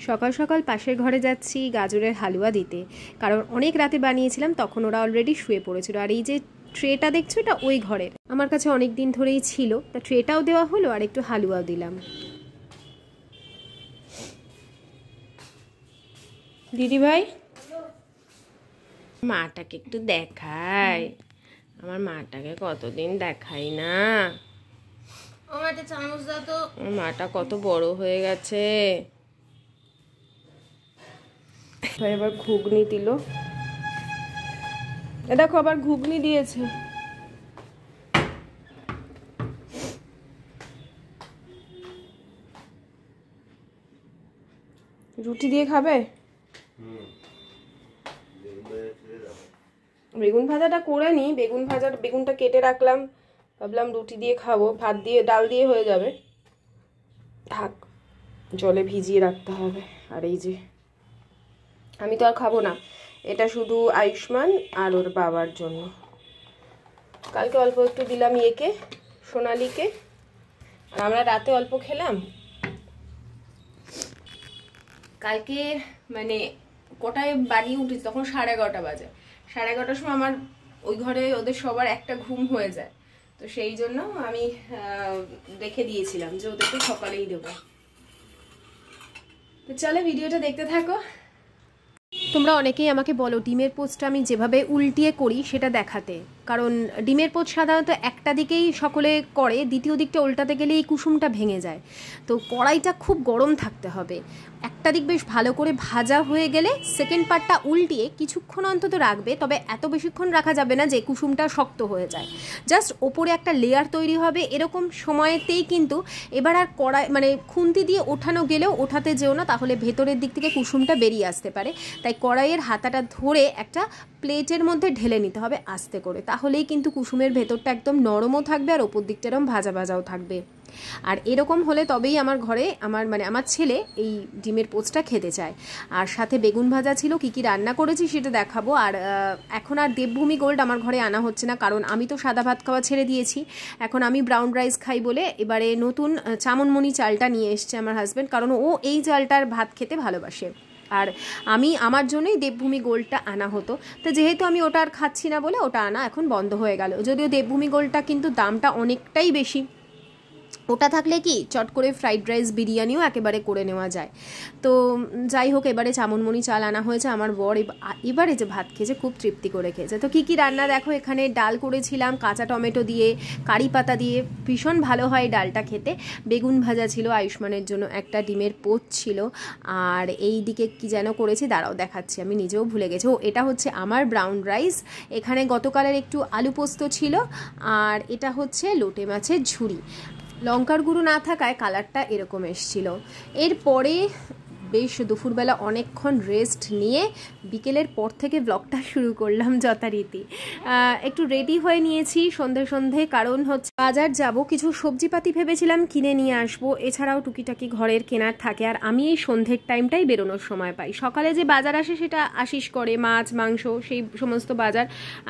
সকাল সকাল পাশের ঘরে যাচ্ছি গাজরের হালুয়া দিতে, কারণ অনেক রাতে বানিয়েছিলাম, তখন ওরা অলরেডি শুয়ে পড়েছিল। আর এই যে ট্রেটা দেখছো, এটা ওই ঘরের, আমার কাছে অনেক দিন ধরেই ছিল, তা ট্রেটাও দেওয়া হলো আর একটু হালুয়াও দিলাম। দিদি ভাই, মাটাকে একটু দেখায়, আমার মাটাকে কতদিন দেখাই না। মাটা কত বড় হয়ে গেছে। এবার ঘুগনি দিল, দেখো আবার ঘুগনি দিয়েছে। রুটি দিয়ে খাবে? বেগুন ভাজাটা করে নি, বেগুনটা কেটে রাখলাম, ভাবলাম রুটি দিয়ে খাবো, ভাত দিয়ে ডাল দিয়ে হয়ে যাবে, থাক, জলে ভিজিয়ে রাখতে হবে। আর এই যে আমি তো আর খাবো না, এটা শুধু আয়ুষ্মান আর ওর বাবার জন্য। কালকে অল্প একটু দিলাম ইয়েকে, সোনালিকে, আর আমরা রাতে অল্প খেলাম। কালকে মানে কটায় বানিয়ে উঠেছি, তখন 11:30 বাজে। 11:30 সময় আমার ওই ঘরে ওদের সবার একটা ঘুম হয়ে যায়, তো সেই জন্য আমি রেখে দিয়েছিলাম যে ওদেরকে সকালেই দেবো। তো চলো ভিডিওটা দেখতে থাকো। তোমরা অনেকেই আমাকে বলো ডিমের পোস্টটা আমি যেভাবে উল্টিয়ে করি সেটা দেখাতে, কারণ ডিমের পোস্ট সাধারণত একটা দিকেই সকলে করে, দ্বিতীয় দিকটা উল্টাতে গেলে এই কুসুমটা ভেঙে যায়। তো কড়াইটা খুব গরম থাকতে হবে, একটা দিক বেশ ভালো করে ভাজা হয়ে গেলে সেকেন্ড পার্টটা উল্টিয়ে কিছুক্ষণ অন্তত রাখবে, তবে এত বেশিক্ষণ রাখা যাবে না যে কুসুমটা শক্ত হয়ে যায়, জাস্ট ওপরে একটা লেয়ার তৈরি হবে। এরকম সময়তেই কিন্তু এবার আর কড়াই মানে খুন্তি দিয়ে ওঠানো গেলেও ওঠাতে যেও না, তাহলে ভেতরের দিক থেকে কুসুমটা বেরিয়ে আসতে পারে। তাই কড়াইয়ের হাতাটা ধরে একটা প্লেটের মধ্যে ঢেলে নিতে হবে আস্তে করে, তাহলেই কিন্তু কুসুমের ভেতরটা একদম নরমও থাকবে আর ওপর দিকটা এরকম ভাজা ভাজাও থাকবে। আর এরকম হলে তবেই আমার ঘরে আমার ছেলে এই ডিমের পোস্টটা খেতে চায়। আর সাথে বেগুন ভাজা ছিল, কী কী রান্না করেছি সেটা দেখাবো। আর এখন আর দেবভূমি গোল্ড আমার ঘরে আনা হচ্ছে না, কারণ আমি তো সাদা ভাত খাওয়া ছেড়ে দিয়েছি, এখন আমি ব্রাউন রাইস খাই বলে এবারে নতুন চামনমণি চালটা নিয়ে এসছে আমার হাজব্যান্ড, কারণ ও এই চালটার ভাত খেতে ভালোবাসে। আর আমার জন্যই দেবভূমি গোল্ডটা আনা হতো, তো যেহেতু আমি ওটা আর খাচ্ছি না বলে ওটা আনা এখন বন্ধ হয়ে গেল। যদিও দেবভূমি গোল্ডটা কিন্তু দামটা অনেকটাই বেশি, ওটা থাকলে কি চট করে ফ্রাইড রাইস বিরিয়ানিও একেবারে করে নেওয়া যায়। তো যাই হোক, এবারে চামনমণি চাল আনা হয়েছে। আমার বর এবারে যে ভাত খেয়েছে খুব তৃপ্তি করে খেয়েছে। তো কী কী রান্না দেখো, এখানে ডাল করেছিলাম কাঁচা টমেটো দিয়ে, কারি পাতা দিয়ে, ভীষণ ভালো হয় ডালটা খেতে। বেগুন ভাজা ছিল আয়ুষ্মানের জন্য, একটা ডিমের পোস্ট ছিল, আর এই দিকে কি যেন করেছি দাঁড়াও দেখাচ্ছি, আমি নিজেও ভুলে গেছি। ও এটা হচ্ছে আমার ব্রাউন রাইস, এখানে গতকালের একটু আলু পোস্ত ছিল, আর এটা হচ্ছে লোটে মাছের ঝুড়ি। লঙ্কার গুঁড়ো না থাকায় কালারটা এরকম এসছিল। এরপরে বেশ দুপুরবেলা অনেকক্ষণ রেস্ট নিয়ে বিকেলের পর থেকে ব্লগটা শুরু করলাম যথারীতি। একটু রেডি হয়ে নিয়েছি সন্ধে, কারণ হচ্ছে বাজার যাব, কিছু সবজিপাতি ভেবেছিলাম কিনে নিয়ে আসবো, এছাড়াও টুকিটাকি ঘরের কেনার থাকে। আর আমি এই সন্ধ্যের টাইমটাই বেরোনোর সময় পাই, সকালে যে বাজার আসে সেটা আশিস করে, মাছ মাংস সেই সমস্ত বাজার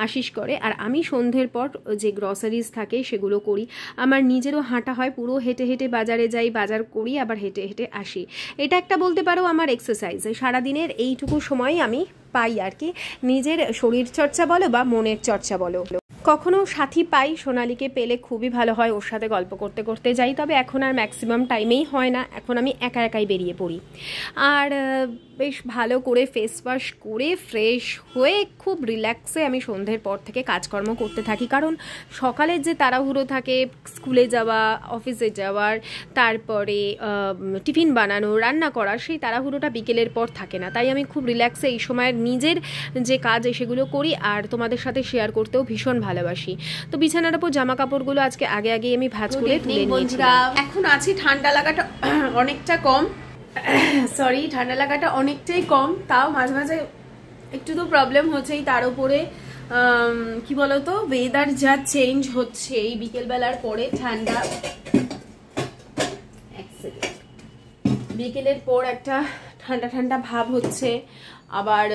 আশিস করে, আর আমি সন্ধ্যের পর যে গ্রসারিজ থাকে সেগুলো করি। আমার নিজেরও হাঁটা হয়, পুরো হেঁটে হেঁটে বাজারে যাই, বাজার করি, আবার হেঁটে হেঁটে আসি। এটা একটা বলতে পারো আমার এক্সারসাইজ, সারাদিনের এইটুকু সময় আমি পাই আর কি, নিজের শরীর চর্চা বলো বা মনের চর্চা বলো। কখনো সাথী পাই, সোনালিকে পেলে খুবই ভালো হয়, ওর সাথে গল্প করতে করতে যাই, তবে এখন আর ম্যাক্সিমাম টাইমেই হয় না, এখন আমি একা একাই বেরিয়ে পড়ি। আর বেশ ভালো করে ফেস ওয়াশ করে ফ্রেশ হয়ে খুব রিল্যাক্সে আমি সন্ধ্যের পর থেকে কাজকর্ম করতে থাকি, কারণ সকালের যে তাড়াহুড়ো থাকে স্কুলে যাওয়া, অফিসে যাওয়ার, তারপরে টিফিন বানানো, রান্না করার, সেই তাড়াহুড়োটা বিকেলের পর থাকে না। তাই আমি খুব রিল্যাক্সে এই সময়ের নিজের যে কাজ সেগুলো করি, আর তোমাদের সাথে শেয়ার করতেও ভীষণ ভালোবাসি। তো বিছানার উপর জামা কাপড়গুলো আজকে আগে আমি ভাঁজ করে তুলে নিয়েছি। এখন আছি, ঠান্ডা লাগাটা অনেকটা কম, সরি ঠান্ডা লাগাটা অনেকটাই কম, তাও মাঝে মাঝে একটু তো প্রবলেম হচ্ছেই। তার উপরে কি বলতো, ওয়েদার যা চেঞ্জ হচ্ছে, এই বিকেলবেলার পরে ঠান্ডা, বিকেলের পর একটা ঠান্ডা ঠান্ডা ভাব হচ্ছে, আবার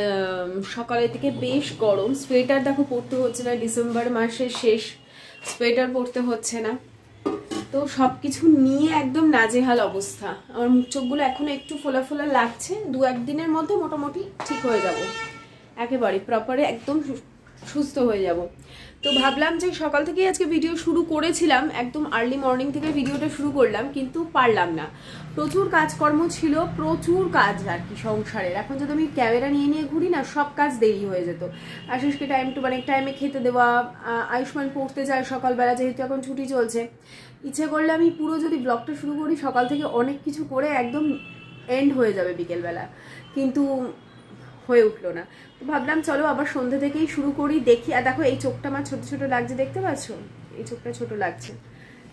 সকালের থেকে বেশ গরম। সোয়েটার দেখো পরতে হচ্ছে না, ডিসেম্বর মাসের শেষ, সোয়েটার পরতে হচ্ছে না। তো সব কিছু নিয়ে একদম নাজেহাল অবস্থা। আমার মুখ চোখগুলো এখনো একটু ফোলা ফোলা লাগছে, 2-1 দিনের মধ্যে মোটামুটি ঠিক হয়ে যাব, একেবারে প্রপারে একদম সুস্থ হয়ে যাব। তো ভাবলাম যে সকাল থেকেই আজকে ভিডিও শুরু করেছিলাম, একদম আর্লি মর্নিং থেকে ভিডিওটা শুরু করলাম, কিন্তু পারলাম না, প্রচুর কাজকর্ম ছিল, প্রচুর কাজ আর কি সংসারের। এখন যদি আমি ক্যামেরা নিয়ে নিয়ে ঘুরি না, সব কাজ দেরি হয়ে যেত। আশিসকে টাইম টু মানে টাইমে খেতে দেওয়া, আয়ুষ্মান পড়তে যায় সকালবেলা, যেহেতু এখন ছুটি চলছে। ইচ্ছে করলে আমি পুরো যদি ব্লগটা শুরু করি সকাল থেকে অনেক কিছু করে একদম এন্ড হয়ে যাবে বিকেলবেলা, কিন্তু হয়ে উঠলো না। তো ভাবলাম চলো আবার সন্ধ্যে থেকেই শুরু করি, দেখি। আর দেখো এই চোখটা আমার ছোট ছোট লাগছে, দেখতে পাচ্ছ? এই চোখটা ছোট লাগছে,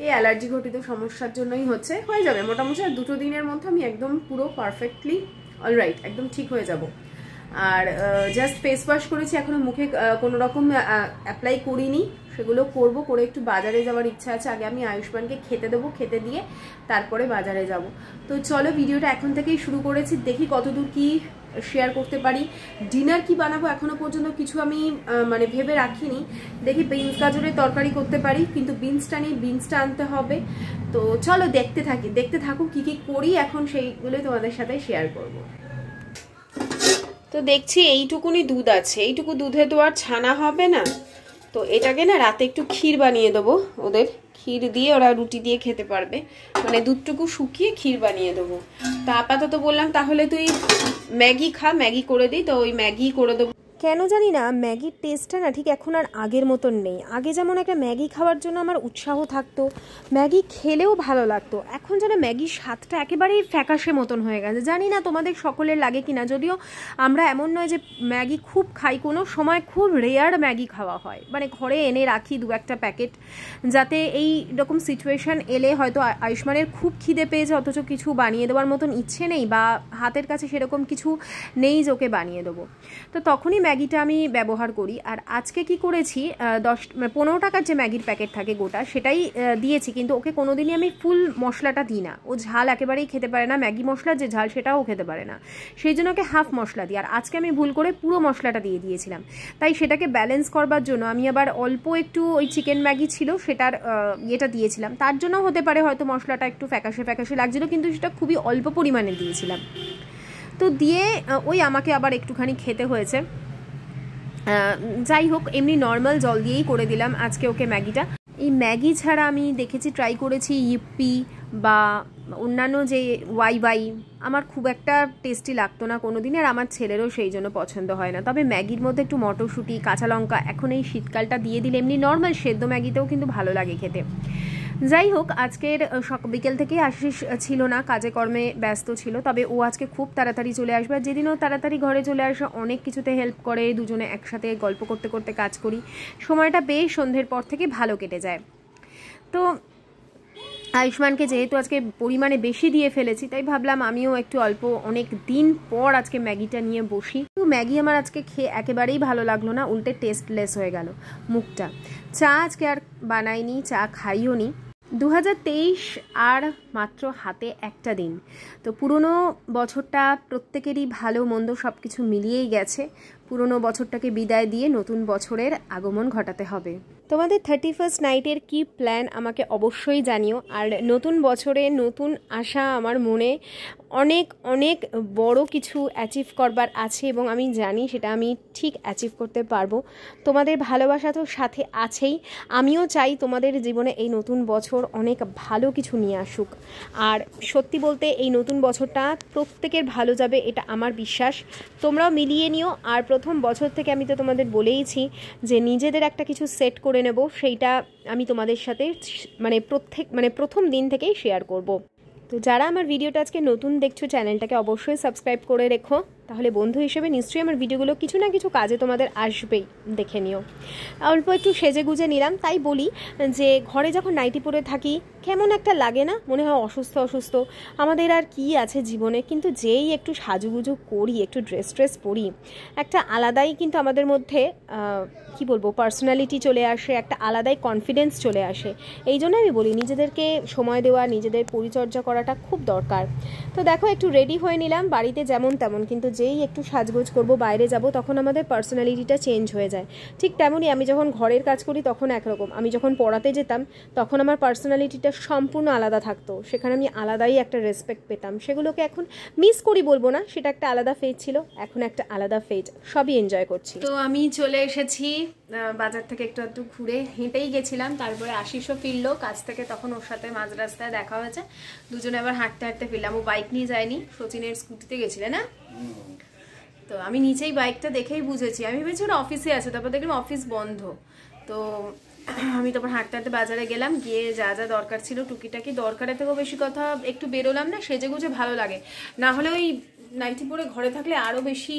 এই অ্যালার্জি ঘটিত সমস্যার জন্যই হচ্ছে। হয়ে যাবে মোটামুটি, আর 2 দিনের মধ্যে আমি একদম পুরো পারফেক্টলি অলরাইট, একদম ঠিক হয়ে যাব। আর জাস্ট ফেস ওয়াশ করেছি, এখনো মুখে কোনো রকম অ্যাপ্লাই করিনি, সেগুলো করব। করে একটু বাজারে যাওয়ার ইচ্ছা আছে, আগে আমি আয়ুষ্মানকে খেতে দেবো, খেতে দিয়ে তারপরে বাজারে যাব। তো চলো ভিডিওটা এখন থেকেই শুরু করেছি, দেখি কতদূর কি শেয়ার করতে পারি। ডিনার কি বানাবো এখনো পর্যন্ত কিছু আমি মানে ভেবে রাখিনি, দেখি বিনস গাজরের তরকারি করতে পারি, কিন্তু বিনসটা নিয়ে বিনসটা আনতে হবে। তো চলো দেখতে থাকো কি কি করি এখন, সেইগুলোই তোমাদের সাথে শেয়ার করব। তো দেখছি এইটুকুনি দুধ আছে, এইটুকু দুধে তো আর ছানা হবে না, তো এটাকে না রাতে একটু ক্ষীর বানিয়ে দেবো ওদের, ক্ষীর দিয়ে ওরা রুটি দিয়ে খেতে পারবে, মানে দুধটুকু শুকিয়ে ক্ষীর বানিয়ে দেবো। তা আপাতত বললাম তাহলে তুই ম্যাগি খা, ম্যাগি করে দিই, তো ওই ম্যাগি করে দেবো। কেন জানি না ম্যাগির টেস্টটা না ঠিক এখন আর আগের মতন নেই। আগে যেমন একটা ম্যাগি খাওয়ার জন্য আমার উৎসাহ থাকতো, ম্যাগি খেলেও ভালো লাগতো, এখন যেন ম্যাগির স্বাদটা একেবারেই ফ্যাকাশে মতন হয়ে গেছে। জানি না তোমাদের সকলের লাগে কিনা, যদিও আমরা এমন নয় যে ম্যাগি খুব খাই, কোনো সময় খুব রেয়ার ম্যাগি খাওয়া হয়, মানে ঘরে এনে রাখি 2-1টা প্যাকেট, যাতে এই রকম সিচুয়েশান এলে হয়তো আয়ুষ্মানের খুব খিদে পেয়েছে অথচ কিছু বানিয়ে দেওয়ার মতন ইচ্ছে নেই, বা হাতের কাছে সেরকম কিছু নেই যে ওকে বানিয়ে দেবো, তো তখনই ম্যাগিটা আমি ব্যবহার করি। আর আজকে কি করেছি, 15 টাকার যে ম্যাগির প্যাকেট থাকে গোটা, সেটাই দিয়েছি, কিন্তু ওকে কোনোদিনই আমি ফুল মশলাটা দিই না, ও ঝাল একেবারেই খেতে পারে না, ম্যাগি মশলার যে ঝাল সেটাও খেতে পারে না, সেই জন্য ওকে হাফ মশলা দিই। আর আজকে আমি ভুল করে পুরো মশলাটা দিয়ে দিয়েছিলাম, তাই সেটাকে ব্যালেন্স করবার জন্য আমি আবার অল্প একটু ওই চিকেন ম্যাগি ছিল সেটার ইয়েটা দিয়েছিলাম, তার জন্য হতে পারে হয়তো মশলাটা একটু ফ্যাকাশে লাগছিল, কিন্তু সেটা খুবই অল্প পরিমাণে দিয়েছিলাম। তো দিয়ে ওই আমাকে আবার একটুখানি খেতে হয়েছে। যাই হোক, এমনি নর্মাল জল দিয়েই করে দিলাম আজকে ওকে ম্যাগিটা। এই ম্যাগি ছাড়া আমি দেখেছি, ট্রাই করেছি ইপ্পি বা অন্যান্য যে ওয়াই আমার খুব একটা টেস্টি লাগতো না কোনোদিন, আর আমার ছেলেরও সেই জন্য পছন্দ হয় না। তবে ম্যাগির মধ্যে একটু মটরশুঁটি, কাঁচা লঙ্কা এখন এই শীতকালটা দিয়ে দিলে এমনি নর্মাল সেদ্ধ ম্যাগিতেও কিন্তু ভালো লাগে খেতে। যাই হোক, আজকের বিকেল থেকেই আশিস ছিল না, কাজে কর্মে ব্যস্ত ছিল, তবে ও আজকে খুব তাড়াতাড়ি চলে আসবে। আর যেদিনও তাড়াতাড়ি ঘরে চলে আসে, অনেক কিছুতে হেল্প করে, দুজনে একসাথে গল্প করতে করতে কাজ করি, সময়টা বেশ সন্ধ্যের পর থেকে ভালো কেটে যায়। তো আয়ুষ্মানকে যেহেতু আজকে পরিমাণে বেশি দিয়ে ফেলেছি, তাই ভাবলাম আমিও একটু অল্প, অনেক দিন পর আজকে ম্যাগিটা নিয়ে বসি। তো ম্যাগি আমার আজকে খেয়ে একেবারেই ভালো লাগলো না, উল্টে টেস্টলেস হয়ে গেল মুখটা। চা আজকে আর বানাইনি, চা খাইও নি। 2023 আর মাত্র হাতে একটা দিন, তো পুরনো বছরটা প্রত্যেকেরই ভালো মন্দ সব কিছু মিলিয়েই গেছে। পুরনো বছরটাকে বিদায় দিয়ে নতুন বছরের আগমন ঘটাতে হবে। তোমাদের 31st নাইটের কি প্ল্যান আমাকে অবশ্যই জানিও। আর নতুন বছরে নতুন আশা আমার মনে, অনেক অনেক বড় কিছু অ্যাচিভ করবার আছে, এবং আমি জানি সেটা আমি ঠিক অ্যাচিভ করতে পারবো। তোমাদের ভালোবাসা তো সাথে আছেই, আমিও চাই তোমাদের জীবনে এই নতুন বছর অনেক ভালো কিছু নিয়ে আসুক। আর সত্যি বলতে এই নতুন বছরটা প্রত্যেকের ভালো যাবে, এটা আমার বিশ্বাস। তোমরাও মিলিয়ে নিও। আর প্রথম বছর থেকে আমি তো তোমাদের বলেইছি যে নিজেদের একটা কিছু সেট করে নেব, সেইটা আমি তোমাদের সাথে প্রথম দিন থেকেই শেয়ার করব। তো যারা আমার ভিডিওটা আজকে নতুন দেখছো, চ্যানেলটাকে অবশ্যই সাবস্ক্রাইব করে রেখো, তাহলে বন্ধু হিসেবে নিশ্চয়ই আমার ভিডিওগুলো কিছু না কিছু কাজে তোমাদের আসবেই, দেখে নিও। অল্প একটু সেজে গুজে নিলাম, তাই বলি যে ঘরে যখন নাইটি পরে থাকি কেমন একটা লাগে না, মনে হয় অসুস্থ আমাদের আর কি আছে জীবনে, কিন্তু যেই একটু সাজুগুজু করি, একটু ড্রেস পরি, একটা আলাদাই কিন্তু আমাদের মধ্যে কি বলবো পার্সোনালিটি চলে আসে, একটা আলাদাই কনফিডেন্স চলে আসে। এই জন্য আমি বলি নিজেদেরকে সময় দেওয়া, নিজেদের পরিচর্যা করাটা খুব দরকার। তো দেখো একটু রেডি হয়ে নিলাম, বাড়িতে যেমন তেমন, কিন্তু যেই একটু সাজগোজ করব, বাইরে যাব, তখন আমাদের পার্সোনালিটিটা চেঞ্জ হয়ে যায়। ঠিক তেমনই আমি যখন ঘরের কাজ করি তখন একরকম, আমি যখন পড়াতে যেতাম তখন আমার পার্সোনালিটিটা সম্পূর্ণ আলাদা থাকতো, সেখানে আমি আলাদাই একটা রেসপেক্ট পেতাম। সেগুলোকে এখন মিস করি বলবো না, সেটা একটা আলাদা ফেজ ছিল, এখন একটা আলাদা ফেজ, সবই এনজয় করছি। তো আমি চলে এসেছি বাজার থেকে, একটু ঘুরে হেঁটেই গেছিলাম, তারপরে আশিসও ফিরলো কাজ থেকে, তখন ওর সাথে মাঝ রাস্তায় দেখা হয়েছে, দুজনে আবার হাঁটতে হাঁটতে ফিরলাম। ও বাইক নিয়ে যায়নি, সচিনের স্কুটিতে গেছিলে না? তো আমি নিচেই বাইকটা দেখেই বুঝেছি, আমি ভেবেছি ওরা অফিসে আছে, তারপর দেখলাম অফিস বন্ধ। তো আমি তারপর হাঁটতে হাঁটতে বাজারে গেলাম, গিয়ে যা যা দরকার ছিল টুকিটাকি, দরকারের থেকেও বেশি কথা একটু বেরোলাম না, সেজে গুজে ভালো লাগে, না হলে ওই নাইটি পরে ঘরে থাকলে আরও বেশি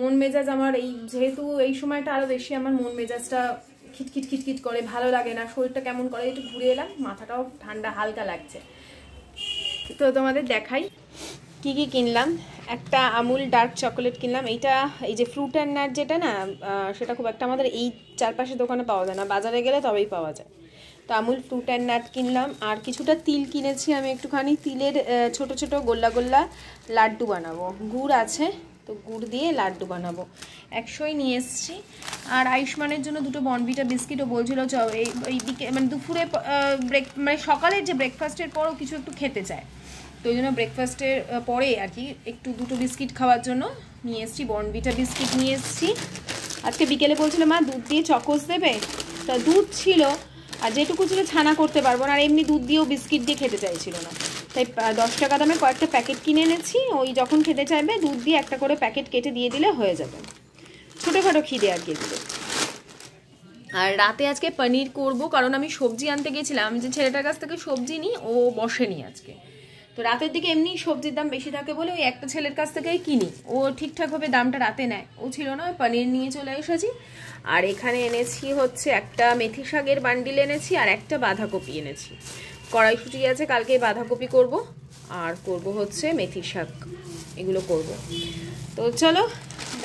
মন মেজাজ আমার, এই যেহেতু এই সময়টা আরও বেশি আমার মন মেজাজটা খিটখিট খিটখিট করে, ভালো লাগে না, শরীরটা কেমন করে। একটু ঘুরে এলাম, মাথাটাও ঠান্ডা হালকা লাগছে। তো তোমাদের দেখাই কি কি কিনলাম। একটা আমুল ডার্ক চকোলেট কিনলাম, এইটা এই যে ফ্রুট অ্যান্ড নাট যেটা না, সেটা খুব একটা আমাদের এই চারপাশে দোকানে পাওয়া যায় না, বাজারে গেলে তবেই পাওয়া যায়। তো আমুল ফ্রুট অ্যান্ড নাট কিনলাম, আর কিছুটা তিল কিনেছি আমি, একটুখানি তিলের ছোট ছোট গোল্লা গোল্লা লাড্ডু বানাবো, গুড় আছে তো গুড় দিয়ে লাড্ডু বানাবো, 100ই নিয়ে এসেছি। আর আয়ুষ্মানের জন্য দুটো বনভিটা বিস্কিটও বলছিল এই মানে দুপুরে মানে সকালের যে ব্রেকফাস্টের পরও কিছু একটু খেতে চায়, তো ওই জন্য ব্রেকফাস্টের পরে আর কি একটু দুটো বিস্কিট খাওয়ার জন্য নিয়ে এসেছি, বনভিটা বিস্কিট নিয়ে এসেছি। আজকে বিকেলে বলছিল মা দুধ দিয়ে চকোস দেবে, তা দুধ ছিল আর যেটুকু ছিল ছানা করতে পারবো না, আর এমনি দুধ দিয়েও বিস্কিট দিয়ে খেতে চাইছিল না, তাই 10 টাকা দামে কয়েকটা প্যাকেট কিনে এনেছি, ওই যখন খেতে চাইবে দুধ দিয়ে একটা করে প্যাকেট কেটে দিয়ে দিলে হয়ে যাবে, ছোটোখাটো খিদে আর কি এগুলো। আর রাতে আজকে পনির করব, কারণ আমি সবজি আনতে গেছিলাম, যে ছেলেটার কাছ থেকে সবজি নিই, ও বসেনি আজকে, তো রাতের দিকে এমনি সবজির দাম বেশি থাকে বলে ওই একটা ছেলের কাছ থেকেই কিনি, ও ঠিকঠাকভাবে দামটা রাতে নেয়, ও ছিল না, ওই পনির নিয়ে চলে এসেছি। আর এখানে এনেছি হচ্ছে একটা মেথি শাকের বান্ডিল এনেছি, আর একটা বাঁধাকপি এনেছি, কড়াইশুঁটি আছে, কালকে বাঁধাকপি করব, আর করব হচ্ছে মেথি শাক, এগুলো করব। তো চলো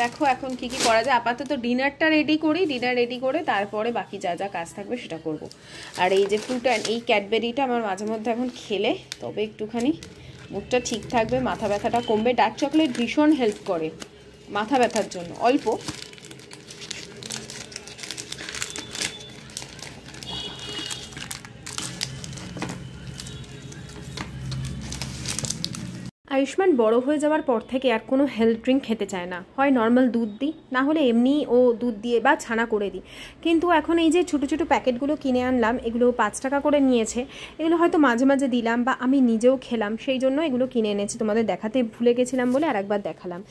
দেখো এখন কি কি করা যায়, আপাতত ডিনারটা রেডি করি, ডিনার রেডি করে তারপরে বাকি যা যা কাজ থাকবে সেটা করব। আর এই যে ফ্রুট অ্যান্ড এই ক্যাডবেরিটা আমার মাঝে মধ্যে এখন খেলে তবে একটুখানি মুখটা ঠিক থাকবে, মাথা ব্যথাটা কমবে। ডার্ক চকলেট ভীষণ হেল্প করে মাথা ব্যথার জন্য, অল্প আয়ুষ্মান বড় হয়ে যাওয়ার পর থেকে আর কোনো হেলথ ড্রিঙ্ক খেতে চায় না, হয় নর্মাল দুধ দিই, না হলে এমনি ও দুধ দিয়ে বা ছানা করে দিই। কিন্তু এখন এই যে ছোটো ছোটো প্যাকেটগুলো কিনে আনলাম, এগুলো 5 টাকা করে নিয়েছে, এগুলো হয়তো মাঝে মাঝে দিলাম বা আমি নিজেও খেলাম, সেই জন্য এগুলো কিনে এনেছি, তোমাদের দেখাতে ভুলে গেছিলাম বলে আর একবার দেখালাম।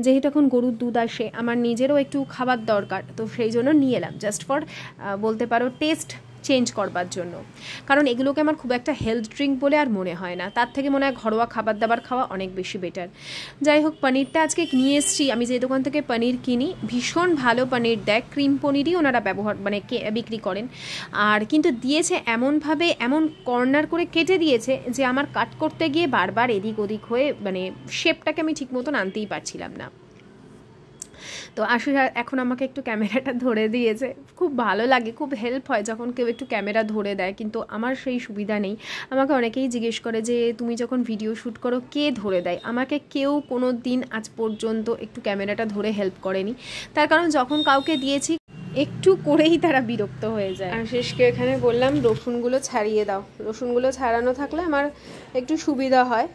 যেহেতু এখন গরুর দুধ আসে, আমার নিজেরও একটু খাবার দরকার, তো সেই জন্য নিয়ে এলাম, জাস্ট ফর বলতে পারো টেস্ট চেঞ্জ করবার জন্য, কারণ এগুলোকে আমার খুব একটা হেলথ ড্রিঙ্ক বলে আর মনে হয় না, তার থেকে মনে হয় ঘরোয়া খাবার দাবার খাওয়া অনেক বেশি বেটার। যাই হোক, পনিরটা আজকে নিয়ে এসেছি, আমি যে দোকান থেকে পনির কিনি ভীষণ ভালো পনির দেয়, ক্রিম পনিরই ওনারা ব্যবহার মানে বিক্রি করেন, আর কিন্তু দিয়েছে এমনভাবে, এমন কর্নার করে কেটে দিয়েছে যে আমার কাট করতে গিয়ে বারবার এদিক ওদিক হয়ে মানে শেপটাকে আমি ঠিক মতন আনতেই পারছিলাম না। তো আশিস এখন আমাকে একটু ক্যামেরাটা ধরে দিয়েছে, খুব ভালো লাগে, খুব হেল্প হয় যখন কেউ একটু ক্যামেরা ধরে দেয়, কিন্তু আমার সেই সুবিধা নেই। আমাকে অনেকেই জিজ্ঞেস করে যে তুমি যখন ভিডিও শ্যুট করো কে ধরে দেয়, আমাকে কেউ কোনো দিন আজ পর্যন্ত একটু ক্যামেরাটা ধরে হেল্প করেনি, তার কারণ যখন কাউকে দিয়েছি একটু করেই তারা বিরক্ত হয়ে যায়। আশিসকে এখানে বললাম রসুনগুলো ছাড়িয়ে দাও, রসুনগুলো ছাড়ানো থাকলে আমার একটু সুবিধা হয়,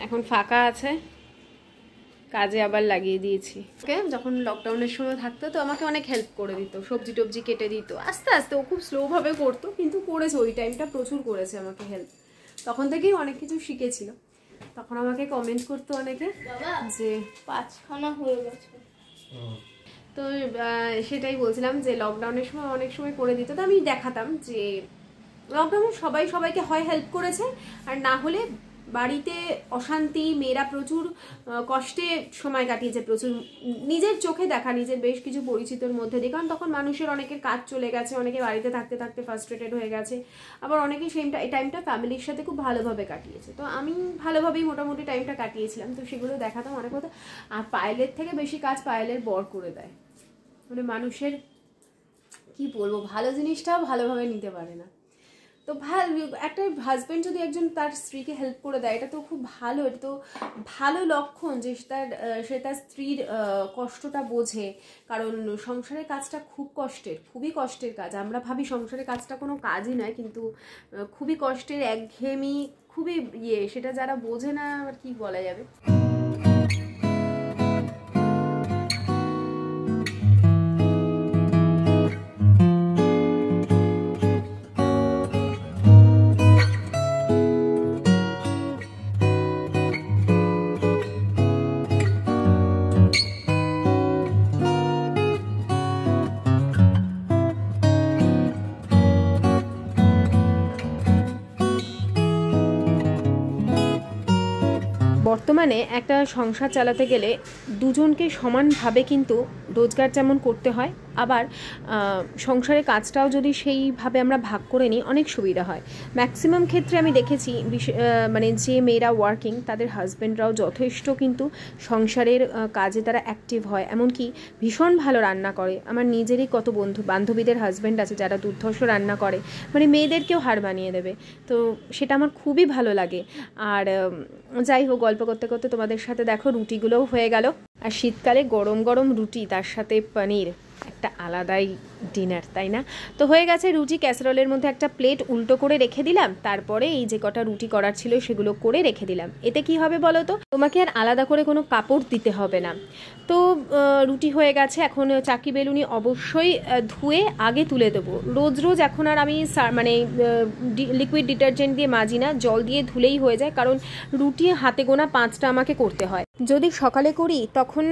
এখন ফাঁকা আছে, কাজে আবার লাগিয়ে দিয়েছি। ওকে যখন লকডাউনের সময় থাকতো তো আমাকে অনেক হেল্প করে দিত, সবজি টবজি কেটে দিত, আস্তে আস্তে ও খুব স্লোভাবে করতো, কিন্তু করেছে, ওই টাইমটা প্রচুর করেছে আমাকে হেল্প, তখন থেকেই অনেক কিছু শিখেছিল। তখন আমাকে কমেন্ট করতো অনেকে যে 5খানা হয়ে গেছে, তো সেটাই বলছিলাম যে লকডাউনের সময় অনেক সময় করে দিত, তো আমি দেখাতাম যে লকডাউনে সবাই সবাইকে হয় হেল্প করেছে, আর না হলে বাড়িতে অশান্তি, মেয়েরা প্রচুর কষ্টে সময় কাটিয়েছে, প্রচুর নিজের চোখে দেখা, নিজের বেশ কিছু পরিচিতর মধ্যে দিয়ে, কারণ তখন মানুষের অনেকের কাজ চলে গেছে, অনেকে বাড়িতে থাকতে থাকতে ফ্রাস্ট্রেটেড হয়ে গেছে, আবার অনেকে এই টাইমটা ফ্যামিলির সাথে খুব ভালোভাবে কাটিয়েছে, তো আমি ভালোভাবেই মোটামুটি টাইমটা কাটিয়েছিলাম, তো সেগুলো দেখাতাম অনেক কথা। আর পায়েলের থেকে বেশি কাজ পায়েলের বর করে দেয়, মানে মানুষের কি বলবো, ভালো জিনিসটাও ভালোভাবে নিতে পারে না। তো একটা হাজব্যান্ড যদি একজন তার স্ত্রীকে হেল্প করে দেয়, এটা তো খুব ভালো, এটা তো ভালো লক্ষণ যে সে তার স্ত্রীর কষ্টটা বোঝে। কারণ সংসারের কাজটা খুবই কষ্টের কাজ। আমরা ভাবি সংসারের কাজটা কোনো কাজই নয়, কিন্তু খুবই কষ্টের, একঘেয়েমি, খুবই সেটা যারা বোঝে না আর কি বলা যাবে। বর্তমানে একটা সংসার চালাতে গেলে দুজনকে সমানভাবে কিন্তু রোজগার যেমন করতে হয়, আবার সংসারের কাজটাও যদি সেইভাবে আমরা ভাগ করে নিই অনেক সুবিধা হয়। ম্যাক্সিমাম ক্ষেত্রে আমি দেখেছি মানে যে মেয়েরা ওয়ার্কিং তাদের হাজব্যান্ডরাও যথেষ্ট কিন্তু সংসারের কাজে তারা অ্যাক্টিভ হয়, এমনকি ভীষণ ভালো রান্না করে। আমার নিজেরই কত বান্ধবীদের হাজব্যান্ড আছে যারা দুর্ধর্ষ রান্না করে, মানে মেয়েদেরকেও হার বানিয়ে দেবে। তো সেটা আমার খুবই ভালো লাগে। আর যাই হোক, গল্প করতে করতে তোমাদের সাথে দেখো রুটিগুলোও হয়ে গেল। আর শীতকালে গরম গরম রুটি, তার সাথে পনির, একটা আলাদাই ডিনার, তাই না? তো হয়ে গেছে রুটি। ক্যাসারোলের মধ্যে একটা প্লেট উল্টো করে রেখে দিলাম, তারপরে এই যে কটা রুটি করার ছিল সেগুলো করে রেখে দিলাম। এতে কি হবে বলো তো, তোমাকে আর আলাদা করে কোনো কাপড় দিতে হবে না। তো রুটি হয়ে গেছে। এখন চাকি বেলুনি অবশ্যই ধুয়ে আগে তুলে দেবো। রোজ রোজ এখন আর আমি মানে লিকুইড ডিটারজেন্ট দিয়ে মাজি না, জল দিয়ে ধুলেই হয়ে যায়। কারণ রুটি হাতে গোনা 5টা আমাকে করতে হয়। যদি সকালে করি তখন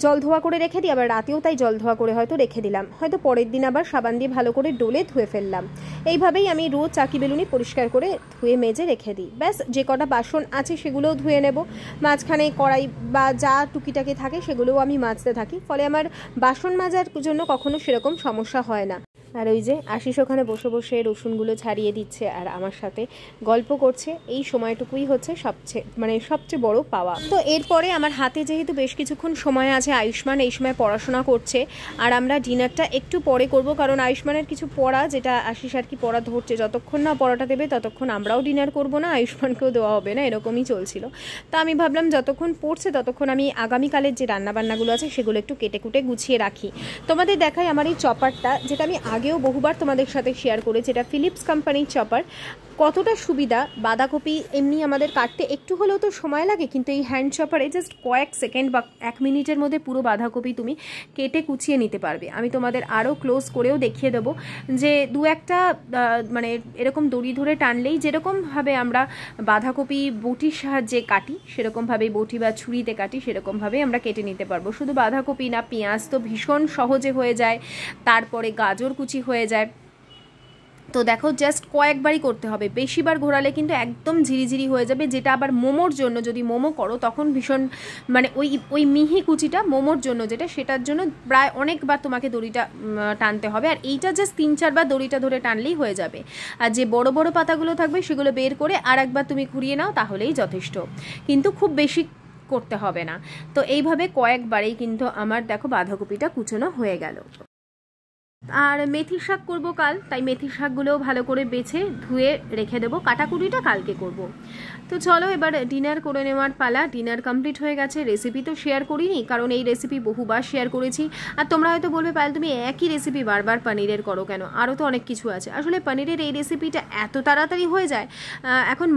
জল ধোয়া করে রেখে দিই, আবার রাতেও তাই জল ধোয়া করে হয়তো রেখে দিলাম, হয়তো পরের দিন আবার সাবান দিয়ে ভালো করে ডলে ধুয়ে ফেললাম। এইভাবেই আমি রোজ চাকি বেলুনি পরিষ্কার করে ধুয়ে মেজে রেখে দিই। ব্যাস, যে কটা বাসন আছে সেগুলোও ধুয়ে নেব, মাঝখানে কড়াই বা যা টুকিটাকি থাকে সেগুলোও আমি মাজতে থাকি, ফলে আমার বাসন মাজার জন্য কখনো সেরকম সমস্যা হয় না। আর ওই যে আশিস ওখানে বসে বসে রসুনগুলো ছাড়িয়ে দিচ্ছে আর আমার সাথে গল্প করছে। এই সময়টুকুই হচ্ছে সবচেয়ে বড় পাওয়া। তো এরপরে আমার হাতে যেহেতু বেশ কিছুক্ষণ সময় আছে, আয়ুষ্মান এই সময় পড়াশোনা করছে, আর আমরা ডিনারটা একটু পরে করব, কারণ আয়ুষ্মানের কিছু পড়া, যেটা আশিস আর কি পড়া ধরছে, যতক্ষণ না পড়াটা দেবে ততক্ষণ আমরাও ডিনার করব না, আয়ুষ্মানকেও দেওয়া হবে না, এরকমই চলছিল। তা আমি ভাবলাম যতক্ষণ পড়ছে ততক্ষণ আমি আগামীকালের যে রান্নাবান্নাগুলো আছে সেগুলো একটু কেটে কুটে গুছিয়ে রাখি। তোমাদের দেখাই আমার এই চপারটা, যেটা আমি আগেও বহুবার তোমাদের সাথে শেয়ার করেছি। এটা ফিলিপস কোম্পানির চপার। কতটা সুবিধা, বাঁধাকপি এমনি আমাদের কাটতে একটু হলেও তো সময় লাগে, কিন্তু এই হ্যান্ড চপারে জাস্ট কয়েক সেকেন্ড বা 1 মিনিটের মধ্যে পুরো বাঁধাকপি তুমি কেটে কুচিয়ে নিতে পারবে। আমি তোমাদের আরও ক্লোজ করেও দেখিয়ে দেবো যে দু একটা মানে এরকম দড়ি ধরে টানলেই যেরকমভাবে আমরা বাঁধাকপি বটির সাহায্যে কাটি, সেরকমভাবে বটি বা ছুরিতে কাটি, সেরকমভাবেই আমরা কেটে নিতে পারবো। শুধু বাঁধাকপি না, পেঁয়াজ তো ভীষণ সহজে হয়ে যায়, তারপরে গাজর কুচি হয়ে যায়। তো দেখো, জাস্ট কয়েকবারই করতে হবে, বেশিবার ঘোরালে কিন্তু একদম ঝিরিঝিরি হয়ে যাবে, যেটা আবার মোমোর জন্য, যদি মোমো করো তখন ভীষণ মানে ওই মিহি কুচিটা মোমোর জন্য যেটা, সেটার জন্য প্রায় অনেকবার তোমাকে দড়িটা টানতে হবে। আর এইটা জাস্ট 3-4 বার দড়িটা ধরে টানলেই হয়ে যাবে। আর যে বড় বড় পাতাগুলো থাকবে সেগুলো বের করে আর একবার তুমি ঘুরিয়ে নাও, তাহলেই যথেষ্ট, কিন্তু খুব বেশি করতে হবে না। তো এইভাবে কয়েকবারেই কিন্তু আমার দেখো বাঁধাকপিটা কুচোনো হয়ে গেল। আর মেথি শাক করব কাল, তাই মেথি শাকগুলোও ভালো করে বেছে ধুয়ে রেখে দেবো, কাটাকুটিটা কালকে করব। তো চলো এবার ডিনার করে নেওয়ার পালা। ডিনার কমপ্লিট হয়ে গেছে। রেসিপি তো শেয়ার করিনি, কারণ এই রেসিপি বহুবার শেয়ার করেছি। আর তোমরা হয়তো বলবে পায়েল তুমি একই রেসিপি বারবার পনিরের করো কেন, আরও তো অনেক কিছু আছে। আসলে পনিরের এই রেসিপিটা এত তাড়াতাড়ি হয়ে যায়। এখন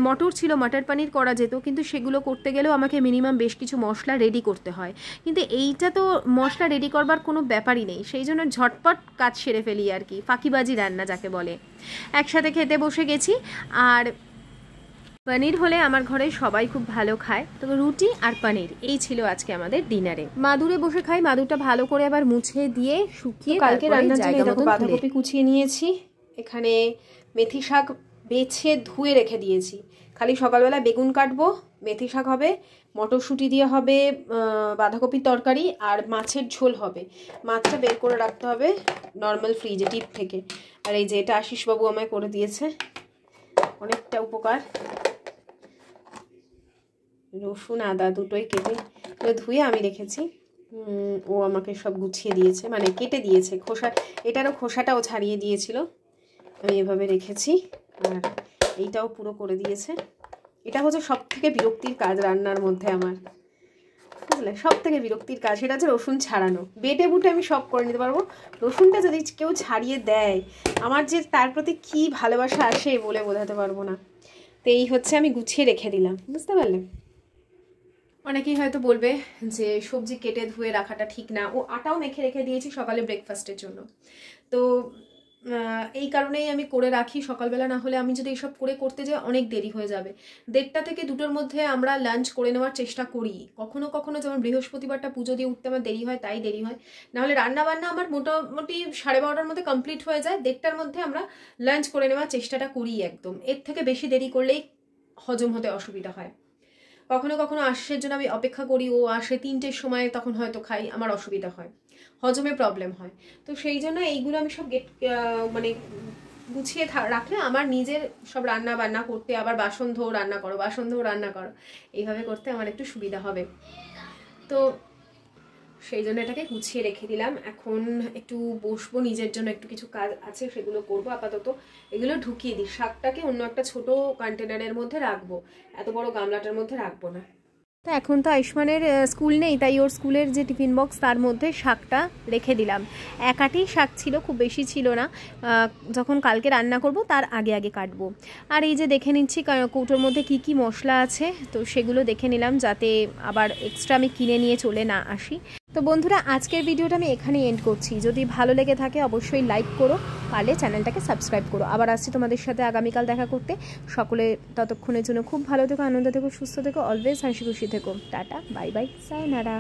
মটর ছিল, মটর পনির করা যেত, কিন্তু সেগুলো করতে গেলেও আমাকে মিনিমাম বেশ কিছু মশলা রেডি করতে হয়, কিন্তু এইটা তো মশলা রেডি করবার কোনো ব্যাপারই নেই, সেই জন্য ঝটপট কাজ সেরে ফেলি আর কি, ফাঁকিবাজি রান্না যাকে বলে। একসাথে খেতে বসে গেছি। আর পনির হলে আমার ঘরে সবাই খুব ভালো খায়, তবে রুটি আর পনির এই ছিল আজকে আমাদের ডিনারে। মাদুরে বসে খাই, মাদুরটা ভালো করে আবার মুছে দিয়ে শুকিয়ে কালকে রান্নার জন্য দেখো বাঁধাকপি কুচিয়ে নিয়েছি, এখানে মেথি শাক বেছে ধুয়ে রেখে দিয়েছি, খালি সকালবেলা বেগুন কাটবো, মেথি শাক হবে, মটরশুঁটি দিয়ে হবে বাঁধাকপির তরকারি, আর মাছের ঝোল হবে। মাছটা বের করে রাখতে হবে নর্মাল ফ্রিজে ডিপ থেকে। আর এই যে এটা আশিসবাবু আমায় করে দিয়েছে, অনেকটা উপকার। রসুন আদা দুটোই কেটে ধুয়ে আমি রেখেছি, ও আমাকে সব গুছিয়ে দিয়েছে, মানে কেটে দিয়েছে, খোসা এটারও খোসাটাও ছাড়িয়ে দিয়েছিল। আমি এভাবে রেখেছি, আর এইটাও পুরো করে দিয়েছে। এটা হচ্ছে সব থেকে বিরক্তির কাজ রান্নার মধ্যে আমার, বুঝলে, সব থেকে বিরক্তির কাজ। সেটা হচ্ছে রসুন ছাড়ানো। বেটে বুটে আমি সব করে নিতে পারবো, রসুনটা যদি কেউ ছাড়িয়ে দেয় আমার যে তার প্রতি কী ভালোবাসা আসে বলে বোঝাতে পারবো না। তো এই হচ্ছে আমি গুছিয়ে রেখে দিলাম, বুঝতে পারলে। অনেকেই হয়তো বলবে যে সবজি কেটে ধুয়ে রাখাটা ঠিক না। ও আটাও মেখে রেখে দিয়েছি সকালে ব্রেকফাস্টের জন্য। তো এই কারণেই আমি করে রাখি সকালবেলা, না হলে আমি যদি এইসব করতে যাই অনেক দেরি হয়ে যাবে। 1:30 থেকে 2টোর মধ্যে আমরা লাঞ্চ করে নেওয়ার চেষ্টা করি। কখনো কখনো যেমন বৃহস্পতিবারটা পুজো দিয়ে উঠতে আমার দেরি হয়, তাই দেরি হয়। নাহলে রান্নাবান্না আমার মোটামুটি 12:30টার মধ্যে কমপ্লিট হয়ে যায়। 1:30টার মধ্যে আমরা লাঞ্চ করে নেওয়ার চেষ্টাটা করি একদম। এর থেকে বেশি দেরি করলেই হজম হতে অসুবিধা হয়। কখনো কখনো আসার জন্য আমি অপেক্ষা করি, ও আসে 3টের সময়, তখন হয়তো খাই, আমার অসুবিধা হয়, হজমে প্রবলেম হয়। তো সেই জন্য এইগুলো আমি সব মানে গুছিয়ে রাখলে আমার নিজের সব রান্না বান্না করতে, আবার বাসন ধোও রান্না করো, বাসন ধোও রান্না করো, এইভাবে করতে আমার একটু সুবিধা হবে। তো সেই জন্য এটাকে গুছিয়ে রেখে দিলাম। এখন একটু বসবো, নিজের জন্য একটু কিছু কাজ আছে সেগুলো করবো। আপাতত এগুলো ঢুকিয়ে দিই, শাকটাকে অন্য একটা ছোট কন্টেনারের মধ্যে রাখবো, এত বড় গামলাটার মধ্যে রাখবো না। তো এখন তো আয়ুষ্মানের স্কুল নেই, তাই ওর স্কুলের যে টিফিন বক্স তার মধ্যে শাকটা রেখে দিলাম। এক আটি শাক ছিল, খুব বেশি ছিল না। যখন কালকে রান্না করব তার আগে আগে কাটবো। আর এই যে দেখে নিচ্ছি কৌটোর মধ্যে কি কি মশলা আছে, তো সেগুলো দেখে নিলাম যাতে আবার এক্সট্রা আমি কিনে নিয়ে চলে না আসি। তো বন্ধুরা, আজকের ভিডিওটা আমি এখানেই এন্ড করছি। যদি ভালো লেগে থাকে অবশ্যই লাইক করো, পারলে চ্যানেলটাকে সাবস্ক্রাইব করো। আবার আসছি তোমাদের সাথে আগামীকাল দেখা করতে। সকলে ততক্ষণের জন্য খুব ভালো থেকো, আনন্দ থেকো, সুস্থ থেকো, অলওয়েজ হাসি খুশি থেকো। Tata, bye bye, সায়োনারা।